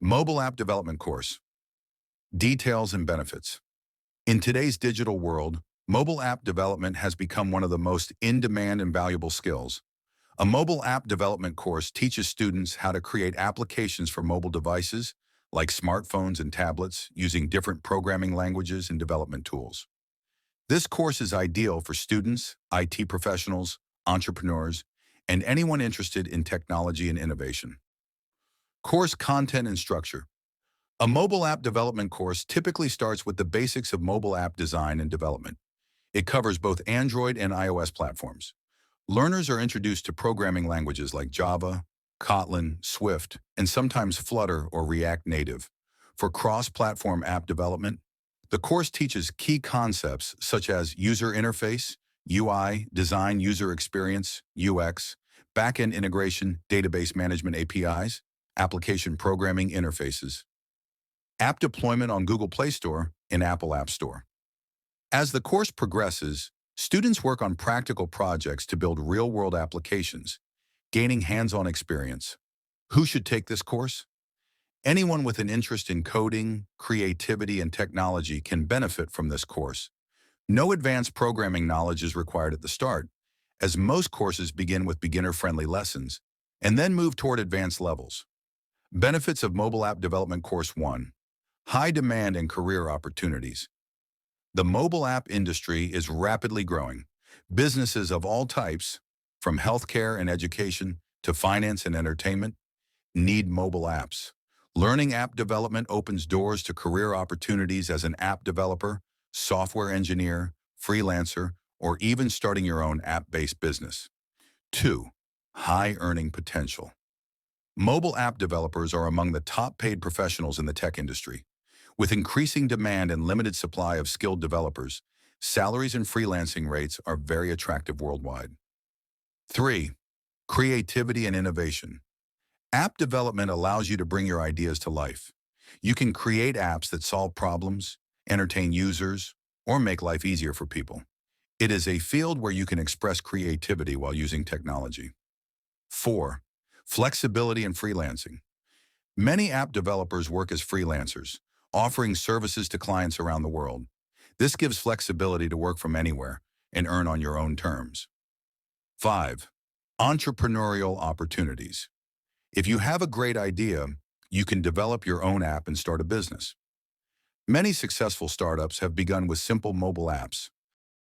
Mobile app development course. Details and benefits. In today's digital world, mobile app development has become one of the most in-demand and valuable skills. A mobile app development course teaches students how to create applications for mobile devices, like smartphones and tablets, using different programming languages and development tools. This course is ideal for students, IT professionals, entrepreneurs, and anyone interested in technology and innovation. Course content and structure. A mobile app development course typically starts with the basics of mobile app design and development. It covers both Android and iOS platforms. Learners are introduced to programming languages like Java, Kotlin, Swift, and sometimes Flutter or React Native. For cross-platform app development, the course teaches key concepts such as user interface, UI, design user experience, UX, backend integration, database management APIs, application programming interfaces, app deployment on Google Play Store and Apple App Store. As the course progresses, students work on practical projects to build real-world applications, gaining hands-on experience. Who should take this course? Anyone with an interest in coding, creativity, and technology can benefit from this course. No advanced programming knowledge is required at the start, as most courses begin with beginner-friendly lessons and then move toward advanced levels. Benefits of Mobile App Development Course 1. High demand and career opportunities. The mobile app industry is rapidly growing. Businesses of all types, from healthcare and education to finance and entertainment, need mobile apps. Learning app development opens doors to career opportunities as an app developer, software engineer, freelancer, or even starting your own app-based business. 2. High earning potential. Mobile app developers are among the top paid professionals in the tech industry. With increasing demand and limited supply of skilled developers, salaries and freelancing rates are very attractive worldwide. 3. Creativity and innovation. App development allows you to bring your ideas to life. You can create apps that solve problems, entertain users, or make life easier for people. It is a field where you can express creativity while using technology. 4. Flexibility and freelancing. Many app developers work as freelancers, offering services to clients around the world. This gives flexibility to work from anywhere and earn on your own terms. 5. Entrepreneurial opportunities. If you have a great idea, you can develop your own app and start a business. Many successful startups have begun with simple mobile apps.